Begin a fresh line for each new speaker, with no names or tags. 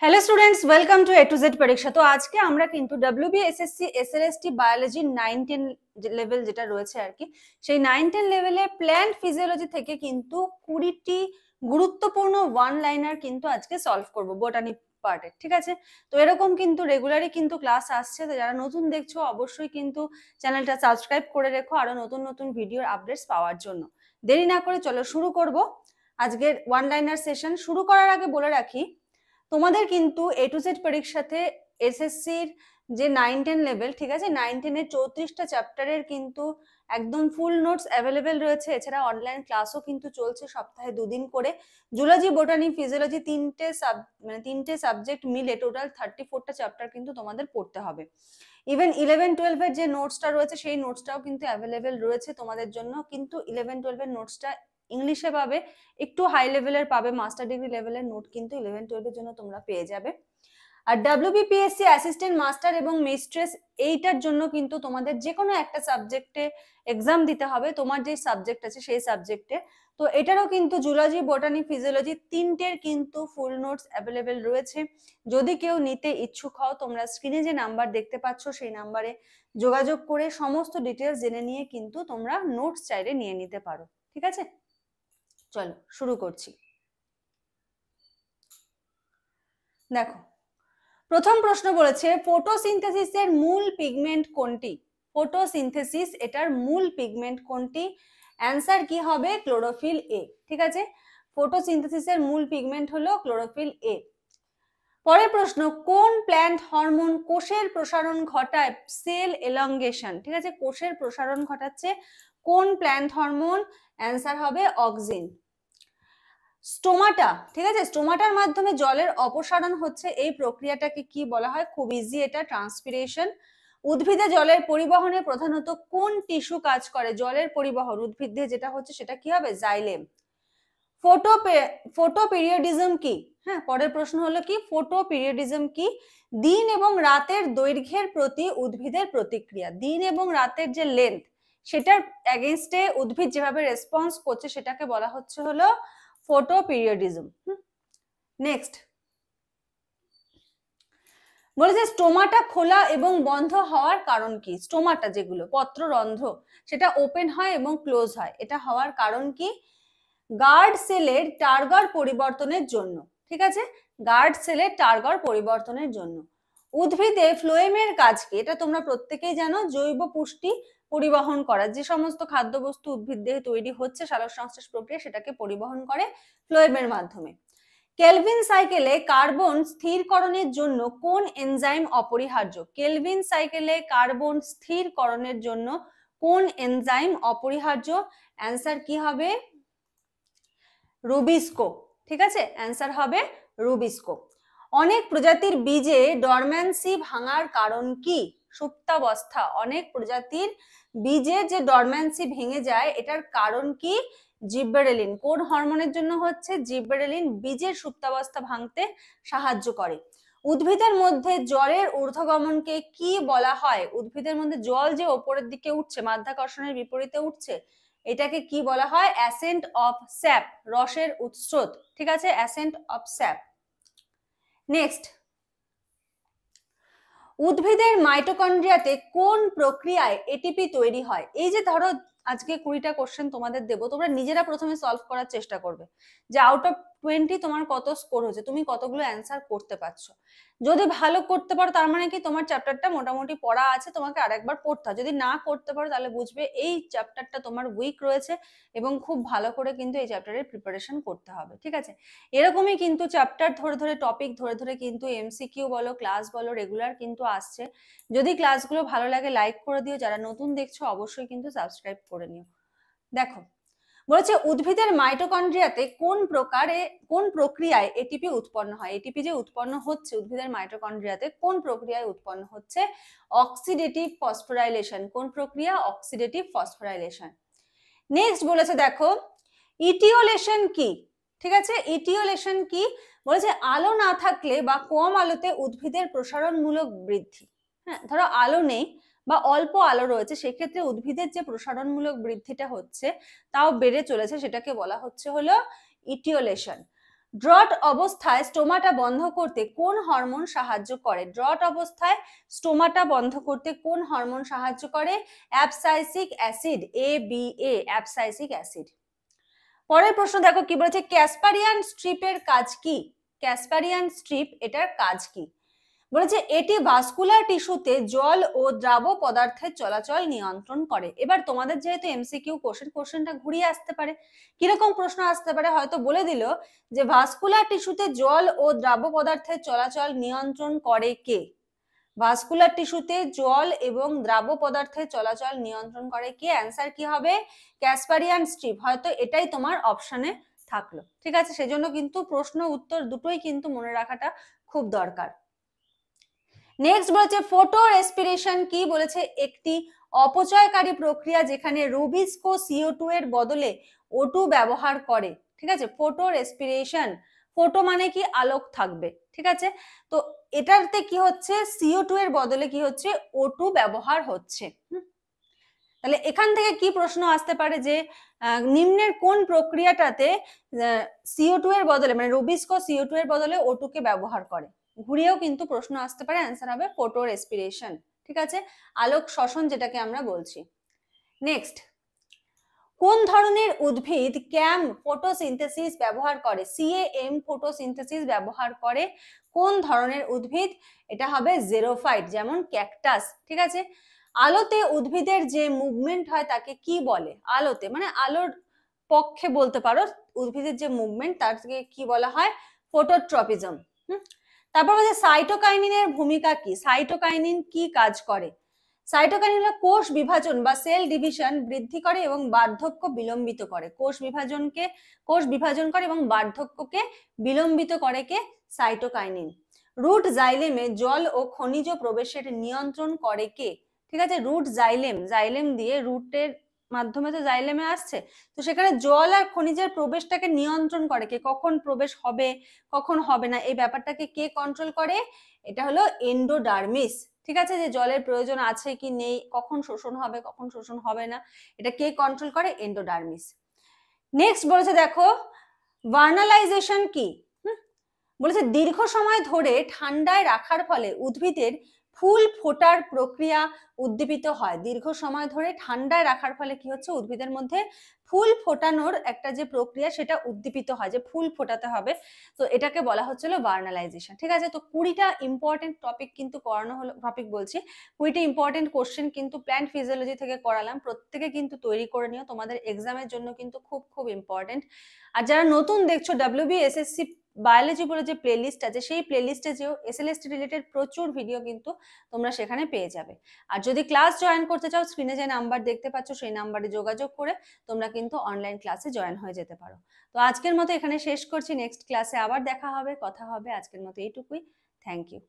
Hello students, welcome to A to Z পরীক্ষা। তো আজকে আমরা কিন্তু WBSSC SLST বায়োলজি 9-10 লেভেল যেটা রয়েছে আর কি, সেই 9-10 লেভেলে প্ল্যান্ট ফিজিওলজি থেকে কিন্তু 20টি গুরুত্বপূর্ণ ওয়ান লাইনার কিন্তু আজকে সলভ করব বোটানি পার্টের। ঠিক আছে, তো এরকম কিন্তু রেগুলারই কিন্তু ক্লাস আসছে। তো যারা নতুন দেখছো অবশ্যই কিন্তু চ্যানেলটা সাবস্ক্রাইব করে রেখো আরো নতুন নতুন ভিডিওর আপডেটস পাওয়ার জন্য। দেরি না করে চলো শুরু করব আজকের ওয়ান লাইনার সেশন। শুরু করার আগে বলে রাখি, তোমাদের কিন্তু এ টু জেড পরীক্ষাতে এসএসসির যে 9-10 লেভেল, ঠিক আছে, 9-10 এর 34টা চ্যাপ্টারের কিন্তু একদম ফুল নোটস অ্যাভেলেবেল রয়েছে। এছাড়া অনলাইন ক্লাসও কিন্তু চলছে সপ্তাহে 2 দিন করে। জুলজি, বোটানি, ফিজিওলজি তিনটে সাবজেক্ট মিলে টোটাল 34টা চ্যাপ্টার কিন্তু তোমাদের পড়তে হবে। ইভেন 11-12 এর যে নোটসটা রয়েছে সেই নোটসটাও কিন্তু অ্যাভেলেবেল রয়েছে তোমাদের জন্য। কিন্তু 11-12 এর নোটসটা ইংলিশে পাবে, একটু হাই লেভেলের পাবে, মাস্টার ডিগ্রি লেভেলের নোট কিন্তু 11-12 এর জন্য তোমরা পেয়ে যাবে। আর WBPSC অ্যাসিস্ট্যান্ট মাস্টার এবং মিস্ট্রেস এইটার জন্য কিন্তু তোমাদের যে কোনো একটা সাবজেক্টে এক্সাম দিতে হবে, তোমার যে সাবজেক্ট আছে সেই সাবজেক্টে। তো এটারও কিন্তু জুলজি, বোটানি, ফিজিওলজি তিনটের কিন্তু ফুল নোটস অ্যাভেলেবেল রয়েছে। যদি কেউ নিতে ইচ্ছুক হও, তোমরা স্ক্রিনে যে নাম্বার দেখতে পাচ্ছ সেই নাম্বারে যোগাযোগ করে সমস্ত ডিটেলস জেনে নিয়ে কিন্তু তোমরা নোটস চাইলে নিয়ে নিতে পারো। ঠিক আছে, চলো শুরু করছি। দেখো, প্রথম প্রশ্ন বলেছে ফটোসিনথেসিসের মূল পিগমেন্ট কোনটি? ফটোসিনথেসিস এটার মূল পিগমেন্ট কোনটি? অ্যান্সার কি হবে? Chlorophyll A. ঠিক আছে, ফটোসিনথেসিসের মূল পিগমেন্ট হলো ক্লোরোফিল এ। পরের প্রশ্ন, কোন প্ল্যান্ট হরমোন কোষের প্রসারণ ঘটায় সেল এলংগেশন? ঠিক আছে, কোষের প্রসারণ ঘটাচ্ছে কোন প্ল্যান্ট হরমোন? অ্যান্সার হবে অক্সিন। স্টোমাটা, ঠিক আছে, স্টোমাটার মাধ্যমে জলের অপসারণ হচ্ছে, এই প্রক্রিয়াটাকে কি বলা হয়? খুব ইজি, এটা ট্রান্সপিরেশন। উদ্ভিদে জলের পরিবহনে প্রধানত কোন টিস্যু কাজ করে? জলের পরিবহন উদ্ভিদে যেটা হচ্ছে সেটা কি হবে? জাইলেম। ফটোপিরিয়ডিজম কি? হ্যাঁ, পরের প্রশ্ন হলো কি ফটোপিরিয়ডিজম কি? দিন এবং রাতের দৈর্ঘ্যের প্রতি উদ্ভিদের প্রতিক্রিয়া। দিন এবং রাতের যে লেন্থ, সেটার এগেইনস্টে উদ্ভিদ যেভাবে রেসপন্স করছে সেটাকে বলা হচ্ছে হলো ফটোপিরিয়ডিজম। নেক্সট বলেছে স্টোমাটা খোলা এবং বন্ধ হওয়ার কারণ কি? স্টোমাটা যেগুলো পত্ররন্ধ্র সেটা ওপেন হয় এবং ক্লোজ হয়, এটা হওয়ার কারণ কি? গার্ড সেলের টার্গর পরিবর্তনের জন্য। ঠিক আছে, গার্ড সেলের টার্গর পরিবর্তনের জন্য। উদ্ভিদে ফ্লোয়েমের কাজ কি? এটা তোমরা প্রত্যেকেই জানো, জৈব পুষ্টি পরিবহন করা। যে সমস্ত খাদ্যবস্তু উদ্ভিদ দেহে তৈরি হচ্ছে সালোক সংশ্লেষ প্রক্রিয়া, সেটাকে পরিবহন করে ফ্লোয়েমের মাধ্যমে। কেলভিন সাইকেলে কার্বন স্থিরকরণের জন্য কোন এনজাইম অপরিহার্য? কেলভিন সাইকেলে কার্বন স্থিরকরণের জন্য কোন এনজাইম অপরিহার্য? অ্যান্সার কি হবে? রুবিস্কো। ঠিক আছে, অ্যান্সার হবে রুবিস্কো। অনেক প্রজাতির বীজে ডরম্যান্সি ভাঙার কারণ কি? সুপ্তাবস্থা। অনেক প্রজাতির বীজে যে ডরম্যান্সি ভেঙে যায় এটার কারণ কি? জিব্বেরেলিন। কোন হরমোনের জন্য হচ্ছে? জিব্বেরেলিন বীজের সুপ্তাবস্থা ভাঙতে সাহায্য করে। উদ্ভিদের মধ্যে জলের ঊর্ধ্বগমনকে কি বলা হয়? উদ্ভিদের মধ্যে জল যে ওপরের দিকে উঠছে, মাধ্যাকর্ষণের বিপরীতে উঠছে, এটাকে কি বলা হয়? অ্যাসেন্ট অফ স্যাপ, রসের উৎস্রোত। ঠিক আছে, অ্যাসেন্ট অফ স্যাপ। নেক্সট, উদ্ভিদের মাইটোকন্ড্রিয়াতে কোন প্রক্রিয়ায় এটিপি তৈরি হয়? এই যে ধরো আজকে 20টা কোশ্চেন তোমাদের দেবো, তোমরা নিজেরা প্রথমে সলভ করার চেষ্টা করবে যে আউট অফ 20 তোমার কত স্কোর হচ্ছে, তুমি কতগুলো অ্যান্সার করতে পারছো। যদি ভালো করতে পারো তার মানে কি তোমার চ্যাপ্টারটা মোটামুটি পড়া আছে, তোমাকে আরেকবার পড়তে হয়। যদি না করতে পারো তাহলে বুঝবে এই চ্যাপ্টারটা তোমার উইক রয়েছে এবং খুব ভালো করে কিন্তু এই চ্যাপ্টারের প্রিপারেশন করতে হবে। ঠিক আছে, এরকমই কিন্তু চ্যাপ্টার ধরে ধরে, টপিক ধরে ধরে কিন্তু এমসিকিউ বলো, ক্লাস বলো, রেগুলার কিন্তু আসছে। যদি ক্লাসগুলো ভালো লাগে লাইক করে দিও, যারা নতুন দেখছো অবশ্যই কিন্তু সাবস্ক্রাইব করে নিও। দেখো, বলেছে উদ্ভিদের মাইটোকন্ড্রিয়াতে কোন প্রক্রিয়ায় এটিপি উৎপন্ন হয়? এটিপি যে উৎপন্ন হচ্ছে উদ্ভিদের মাইটোকন্ড্রিয়াতে, কোন প্রক্রিয়ায় উৎপন্ন হচ্ছে? Oxidative phosphorylation. কোন প্রক্রিয়া? Oxidative phosphorylation. নেক্সট বলেছে দেখো, ইটিওলেশন কি? ঠিক আছে, ইটিওলেশন কি? বলেছে আলো না থাকলে বা কম আলোতে উদ্ভিদের প্রসারণমূলক বৃদ্ধি। হ্যাঁ, ধরো আলো নেই বা অল্প আলো রয়েছে, সেক্ষেত্রে উদ্ভিদের যে প্রসারণমূলক বৃদ্ধিটা হচ্ছে তাও বেড়ে চলেছে, সেটাকে বলা হচ্ছে হলো ইটিওলেশন। ড্রট অবস্থায় স্টোমাটা বন্ধ করতে কোন হরমোন সাহায্য করে? ড্রট অবস্থায় স্টোমাটা বন্ধ করতে কোন হরমোন সাহায্য করে? অ্যাবসাইসিক অ্যাসিড, ABA, অ্যাবসাইসিক অ্যাসিড। পরের প্রশ্ন দেখো কি বলেছে, ক্যাসপারিয়ান স্ট্রিপের কাজ কি? ক্যাসপারিয়ান স্ট্রিপ এটার কাজ কি? বলেছে এটি ভাস্কুলার টিস্যুতে জল ও দ্রাব পদার্থের চলাচল নিয়ন্ত্রণ করে। এবার তোমাদের যেহেতু এমসিকিউ কোশ্চেনটা ঘুরিয়ে আসতে পারে। কিরকম প্রশ্ন আসতে পারে? হয়তো বলে দিল যে ভাস্কুলার টিস্যুতে জল ও দ্রাব পদার্থের চলাচল নিয়ন্ত্রণ করে কে? ভাস্কুলার টিস্যুতে জল এবং দ্রাব পদার্থের চলাচল নিয়ন্ত্রণ করে কে? অ্যান্সার কি হবে? ক্যাসপারিয়ান স্ট্রিপ। হয়তো এটাই তোমার অপশনে থাকলো, ঠিক আছে? সেজন্য কিন্তু প্রশ্ন উত্তর দুটোই কিন্তু মনে রাখাটা খুব দরকার। নেক্সট বলেছে ফটো রেসপিরেশন কি? বলেছে একটি অপচয়কারী প্রক্রিয়া যেখানে রুবিস্কো CO2 এর বদলে O2 ব্যবহার করে, ঠিক আছে? ফটো রেসপিরেশন, ফটো মানে কি? আলোক থাকবে, ঠিক আছে? তো এটাতে কি হচ্ছে? CO2 এর বদলে কি হচ্ছে? O2 ব্যবহার হচ্ছে। তাহলে এখান থেকে কি প্রশ্ন আসতে পারে যে নিম্নের কোন প্রক্রিয়াটাতে CO2 এর বদলে মানে রুবিস্কো CO2 এর বদলে O2 কে ব্যবহার করে? ঘুরিয়েও কিন্তু প্রশ্ন আসতে পারে, অ্যান্সার হবে ফটো রেসপিরেশন, ঠিক আছে? আলোক শ্বসন যেটাকে আমরা বলছি। নেক্সট, কোন ধরনের উদ্ভিদ ক্যাম ফটোসিনথেসিস ব্যবহার করে? CAM ফটোসিনথেসিস ব্যবহার করে কোন ধরনের উদ্ভিদ? এটা হবে জেরোফাইট, যেমন ক্যাকটাস, ঠিক আছে? আলোতে উদ্ভিদের যে মুভমেন্ট হয় তাকে কি বলে? আলোতে মানে আলোর পক্ষে বলতে পারো উদ্ভিদের যে মুভমেন্ট তাকে কি বলা হয়? ফটোট্রপিজম। তারপর বলছে সাইটোকাইনিনের ভূমিকা কি? সাইটোকাইনিন কি কাজ করে? সাইটোকাইনিন হলো কোষ বিভাজন বা সেল ডিভিশন বৃদ্ধি করে এবং বার্ধক্য বিলম্বিত করে। কোষ বিভাজন করে এবং বার্ধক্যকে বিলম্বিত করে কে? সাইটোকাইনিন। রুট জাইলেমে জল ও খনিজ প্রবেশের নিয়ন্ত্রণ করে কে? ঠিক আছে, রুট জাইলেম দিয়ে রুটের মাধ্যমে তো জাইলেমে আসছে, তো সেখানে জল আর খনিজের প্রবেশটাকে নিয়ন্ত্রণ করে কে? কখন প্রবেশ হবে কখন হবে না এই ব্যাপারটাকে কে কন্ট্রোল করে? এটা হলো এন্ডোডার্মিস, ঠিক আছে? যে জলের প্রয়োজন আছে কি নেই, কখন শোষণ হবে কখন শোষণ হবে না, এটা কে কন্ট্রোল করে? এন্ডোডার্মিস। নেক্সট বলেছে দেখো ভার্নালাইজেশন কি? বলেছে দীর্ঘ সময় ধরে ঠান্ডায় রাখার ফলে উদ্ভিদের ফুল ফোটার প্রক্রিয়া উদ্দীপিত হয়। দীর্ঘ সময় ধরে ঠান্ডায় রাখার ফলে কি হচ্ছে? উদ্ভিদের মধ্যে ফুল ফোটানোর একটা যে প্রক্রিয়া সেটা উদ্দীপিত হয়, যে ফুল ফোটাতে হবে, তো এটাকে বলা হচ্ছিল ভার্নালাইজেশন, ঠিক আছে? তো 20টা ইম্পর্টেন্ট টপিক কিন্তু করানো হলো, টপিক বলছি 20টা ইম্পর্টেন্ট কোশ্চেন কিন্তু প্ল্যান্ট ফিজিওলজি থেকে করালাম। প্রত্যেকে কিন্তু তৈরি করে নিও, তোমাদের এক্সামের জন্য কিন্তু খুব খুব ইম্পর্টেন্ট। আর যারা নতুন দেখছো WBSSC বায়োলজি বলে যে প্লেলিস্ট আছে সেই প্লেলিস্টে যেও, SLST রিলেটেড প্রচুর ভিডিও কিন্তু তোমরা সেখানে পেয়ে যাবে। আর যদি ক্লাস জয়েন করতে চাও স্ক্রিনে যে নাম্বার দেখতে পাচ্ছ সেই নাম্বারে যোগাযোগ করে তোমরা কিন্তু অনলাইন ক্লাসে জয়েন হয়ে যেতে পারো। তো আজকের মতো এখানে শেষ করছি, নেক্সট ক্লাসে আবার দেখা হবে, কথা হবে। আজকের মতো এইটুকুই, থ্যাংক ইউ।